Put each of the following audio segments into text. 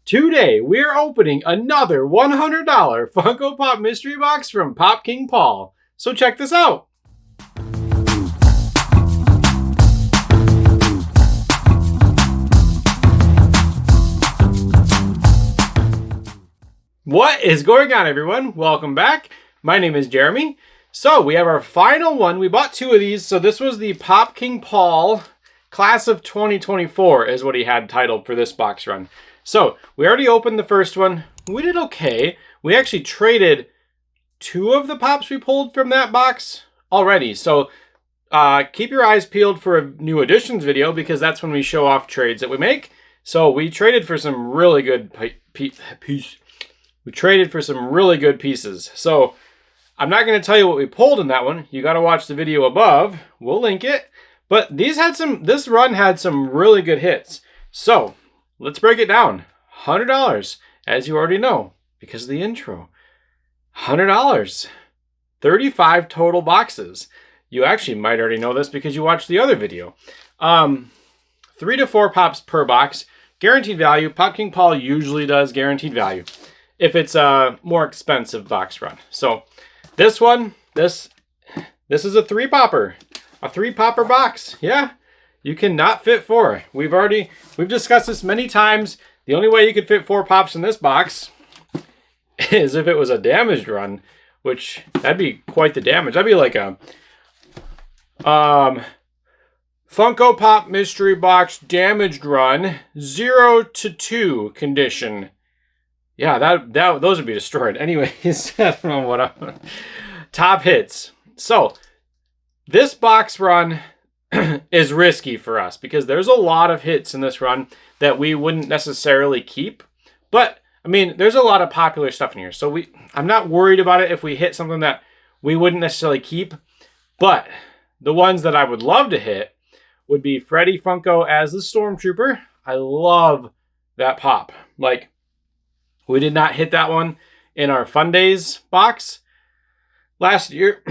Today, we're opening another $100 Funko Pop mystery box from Pop King Paul. So check this out. What is going on, everyone? Welcome back. My name is Jeremy. So we have our final one. We bought two of these. So this was the Pop King Paul Class of 2024 is what he had titled for this box run. So we already opened the first one. We did okay. We actually traded two of the pops we pulled from that box already. So keep your eyes peeled for a new additions video because that's when we show off trades that we make. So we traded for some really good pieces. So I'm not going to tell you what we pulled in that one. You got to watch the video above. We'll link it. But this run had some really good hits. So let's break it down. $100, as you already know, because of the intro. $100. 35 total boxes. You actually might already know this because you watched the other video. 3 to 4 pops per box. Guaranteed value. Pop King Paul usually does guaranteed value if it's a more expensive box run. So this one, this is a 3-popper. A 3-popper box. Yeah. You cannot fit 4. We've discussed this many times. The only way you could fit 4 pops in this box is if it was a damaged run, which that'd be quite the damage. That'd be like a Funko Pop mystery box damaged run 0 to 2 condition. Yeah, those would be destroyed. Anyways, I don't know what I'm... Top hits. So this box run is risky for us because there's a lot of hits in this run that we wouldn't necessarily keep. But I mean, there's a lot of popular stuff in here. So I'm not worried about it if we hit something that we wouldn't necessarily keep. But the ones that I would love to hit would be Freddy Funko as the Stormtrooper. I love that pop. Like, we did not hit that one in our Fun Days box last year.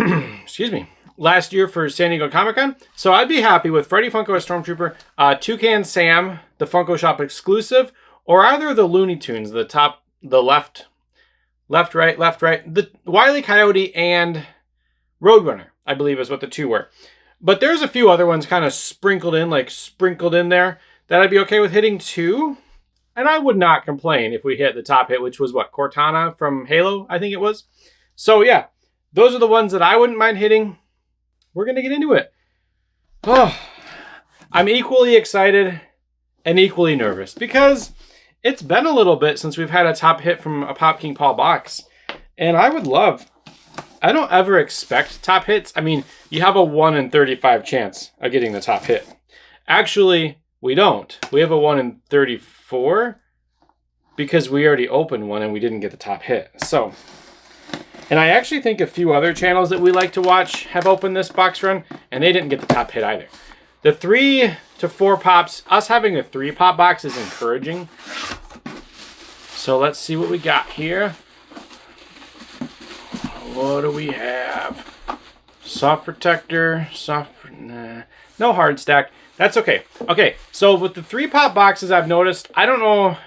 Excuse me. Last year for San Diego Comic-Con. So I'd be happy with Freddy Funko as Stormtrooper, Toucan Sam, the Funko Shop exclusive, or either of the Looney Tunes, the left, right, the Wile E. Coyote and Roadrunner, I believe is what the two were. But there's a few other ones kind of sprinkled in there that I'd be okay with hitting too. And I would not complain if we hit the top hit, which was what, Cortana from Halo, I think it was. So yeah, those are the ones that I wouldn't mind hitting. We're going to get into it. Oh, I'm equally excited and equally nervous because it's been a little bit since we've had a top hit from a Pop King Paul box. And I don't ever expect top hits. I mean, you have a 1 in 35 chance of getting the top hit. Actually, we don't. We have a 1 in 34 because we already opened one and we didn't get the top hit. So... And I actually think a few other channels that we like to watch have opened this box run, and they didn't get the top hit either. The 3 to 4 pops, us having a 3-pop box is encouraging. So let's see what we got here. What do we have? Soft protector, no hard stack. That's okay. Okay, so with the 3-pop boxes I've noticed, I don't know,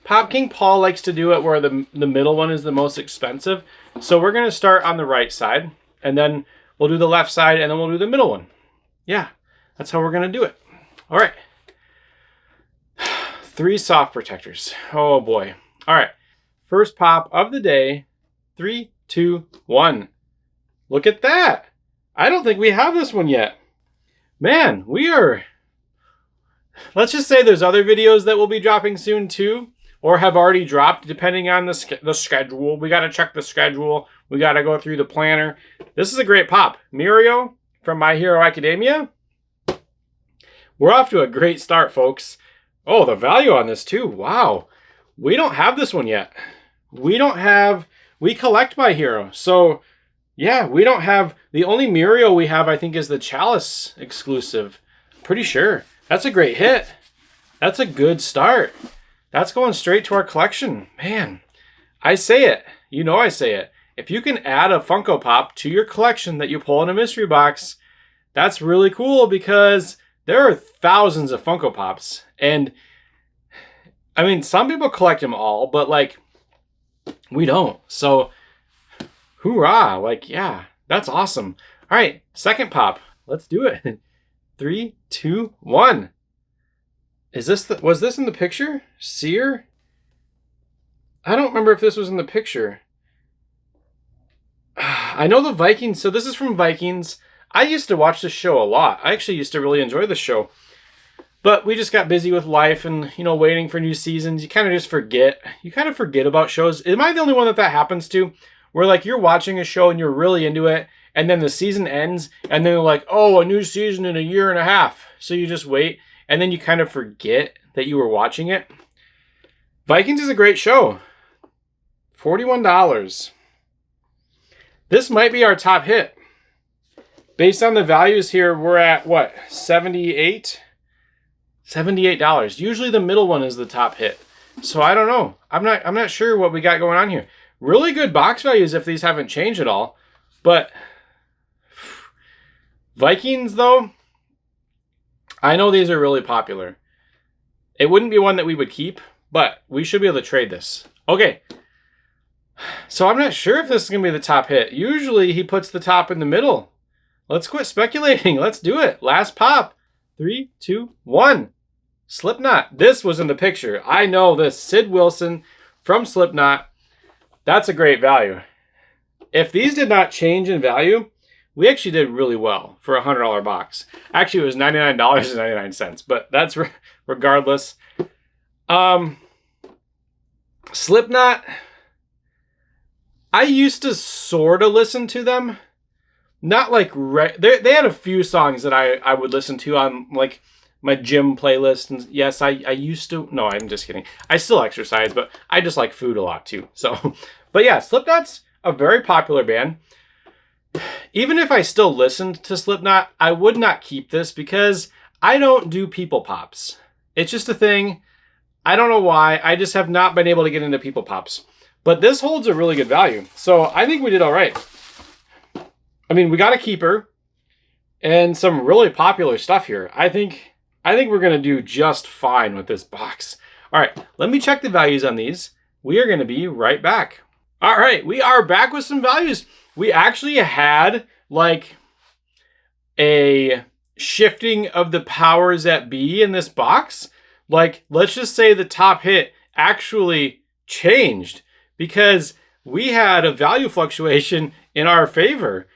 Pop King Paul likes to do it where the middle one is the most expensive. So we're going to start on the right side, and then we'll do the left side, and then we'll do the middle one. Yeah, that's how we're going to do it. All right. 3 soft protectors. Oh, boy. All right. First pop of the day. 3, 2, 1. Look at that. I don't think we have this one yet. Man, we are... Let's just say there's other videos that will be dropping soon, too. Or have already dropped, depending on the schedule. We got to check the schedule. We got to go through the planner. This is a great pop. Mirio from My Hero Academia. We're off to a great start, folks. Oh, the value on this, too. Wow. We don't have this one yet. We collect My Hero. So, yeah, we don't have... The only Mirio we have, I think, is the Chalice exclusive. Pretty sure. That's a great hit. That's a good start. That's going straight to our collection. Man, I say it. You know I say it. If you can add a Funko Pop to your collection that you pull in a mystery box, that's really cool because there are thousands of Funko Pops. And I mean, some people collect them all, but like, we don't. So, hoorah. Like, yeah, that's awesome. All right, second pop. Let's do it. 3, 2, 1. Is this was this in the picture? Sear? I don't remember if this was in the picture. I know the Vikings. So this is from Vikings. I used to watch this show a lot. I actually used to really enjoy the show. But we just got busy with life and, you know, waiting for new seasons. You kind of just forget. You kind of forget about shows. Am I the only one that happens to? Where, like, you're watching a show and you're really into it, and then the season ends, and then they're like, oh, a new season in a year and a half. So you just wait, and then you kind of forget that you were watching it. Vikings is a great show. $41. This might be our top hit. Based on the values here, we're at, what, $78? $78. Usually the middle one is the top hit. So I don't know. I'm not sure what we got going on here. Really good box values if these haven't changed at all. But Vikings, though, I know these are really popular. It wouldn't be one that we would keep, but we should be able to trade this. Okay. So I'm not sure if this is going to be the top hit. Usually he puts the top in the middle. Let's quit speculating. Let's do it. Last pop. 3, 2, 1. Slipknot. This was in the picture. I know this. Sid Wilson from Slipknot. That's a great value. If these did not change in value, we actually did really well for a $100 box. Actually, it was $99.99, but that's regardless. Slipknot, I used to sort of listen to them. Not like... They had a few songs that I would listen to on like my gym playlist. And yes, I used to... No, I'm just kidding. I still exercise, but I just like food a lot too. So, but yeah, Slipknot's a very popular band. Even if I still listened to Slipknot, I would not keep this because I don't do people pops. It's just a thing. I don't know why. I just have not been able to get into people pops. But this holds a really good value. So I think we did all right. I mean, we got a keeper and some really popular stuff here. I think we're going to do just fine with this box. All right, let me check the values on these. We are going to be right back. All right, we are back with some values. We actually had like a shifting of the powers that be in this box. Like, let's just say the top hit actually changed because we had a value fluctuation in our favor.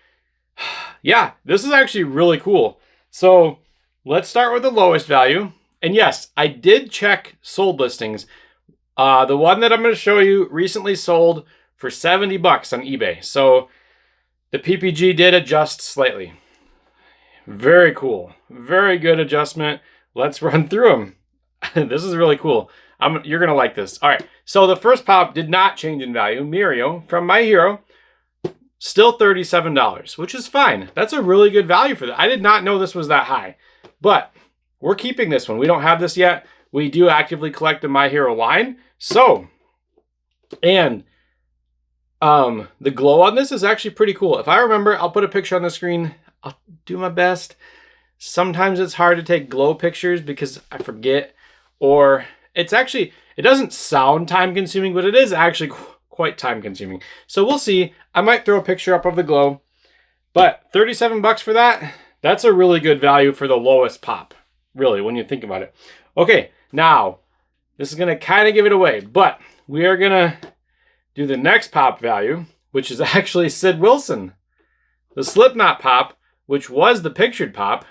Yeah, this is actually really cool. So let's start with the lowest value. And yes, I did check sold listings. The one that I'm going to show you recently sold for $70 on eBay. So the PPG did adjust slightly. Very cool. Very good adjustment. Let's run through them. This is really cool. You're going to like this. All right. So the first pop did not change in value. Mirio from My Hero. Still $37, which is fine. That's a really good value for that. I did not know this was that high. But we're keeping this one. We don't have this yet. We do actively collect the My Hero line. So, and the glow on this is actually pretty cool. If I remember, I'll put a picture on the screen. I'll do my best. Sometimes it's hard to take glow pictures because I forget. Or it doesn't sound time consuming, but it is actually quite time consuming. So we'll see. I might throw a picture up of the glow. But $37 for that, that's a really good value for the lowest pop. Really, when you think about it. Okay, now, this is going to kind of give it away. But we are going to do the next pop value, which is actually Sid Wilson. The Slipknot pop, which was the pictured pop,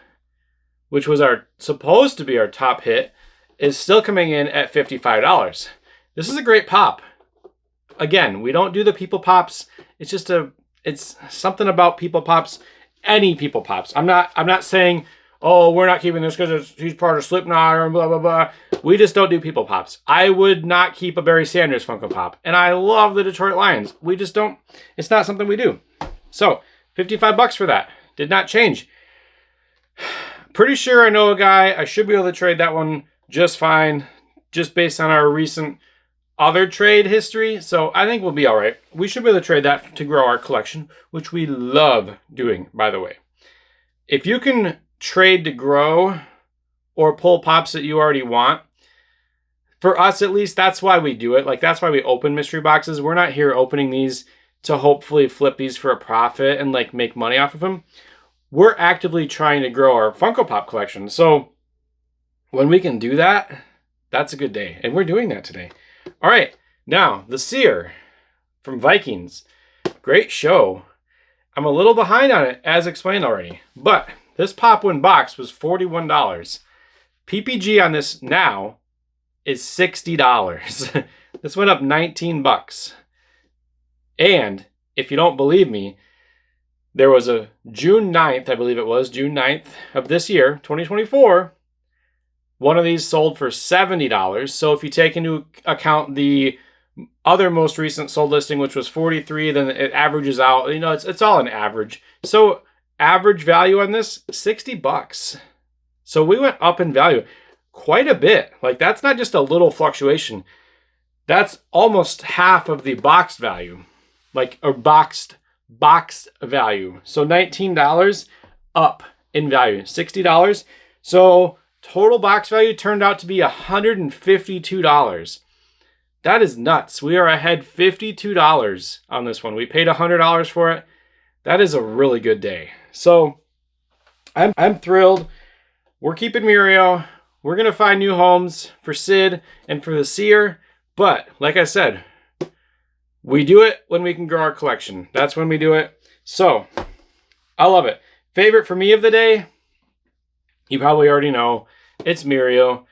which was supposed to be our top hit, is still coming in at $55. This is a great pop. Again, we don't do the people pops. It's something about people pops. Any people pops. I'm not saying, oh, we're not keeping this because he's part of Slipknot or blah, blah, blah. We just don't do people pops. I would not keep a Barry Sanders Funko Pop. And I love the Detroit Lions. We just don't. It's not something we do. So, $55 for that. Did not change. Pretty sure I know a guy. I should be able to trade that one just fine. Just based on our recent other trade history. So, I think we'll be all right. We should be able to trade that to grow our collection, which we love doing, by the way. If you can trade to grow or pull pops that you already want, For us, at least, that's why we do it. Like, that's why we open mystery boxes. We're not here opening these to hopefully flip these for a profit and like make money off of them. We're actively trying to grow our Funko Pop collection. So when we can do that, that's a good day. And we're doing that today. All right. Now, the Seer from Vikings. Great show. I'm a little behind on it, as explained already. But this pop when box was $41. PPG on this now is $60. This went up 19 bucks. And if you don't believe me, there was a June 9th, I believe it was, June 9th of this year, 2024. One of these sold for $70. So if you take into account the other most recent sold listing, which was 43, then it averages out. You know, it's all an average. So average value on this, 60 bucks. So we went up in value quite a bit. Like, that's not just a little fluctuation. That's almost half of the boxed value. Like a boxed value. So $19 up in value, $60. So total box value turned out to be $152. That is nuts. We are ahead $52 on this one. We paid $100 for it. That is a really good day. So I'm thrilled. We're keeping Muriel. We're going to find new homes for Sid and for the Seer. But like I said, we do it when we can grow our collection. That's when we do it. So I love it. Favorite for me of the day, you probably already know, it's Muriel.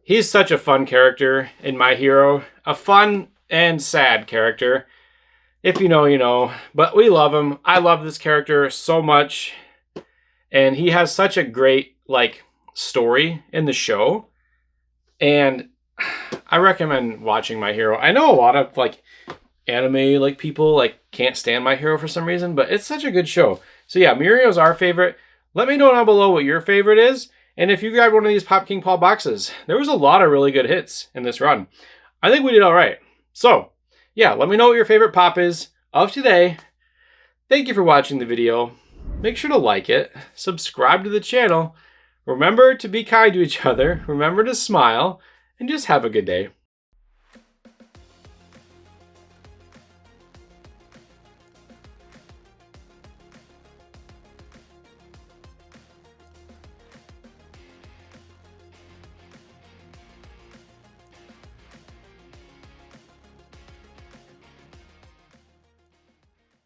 He's such a fun character in My Hero. A fun and sad character. If you know, you know. But we love him. I love this character so much. And he has such a great, like, story in the show. And I recommend watching My Hero. I know a lot of, like, anime, like, people, like, can't stand My Hero for some reason. But it's such a good show. So, yeah, Muriel's our favorite. Let me know down below what your favorite is. And if you grabbed one of these Pop King Paul boxes, there was a lot of really good hits in this run. I think we did all right. So, yeah, let me know what your favorite pop is of today. Thank you for watching the video. Make sure to like it, subscribe to the channel. Remember to be kind to each other. Remember to smile, and just have a good day.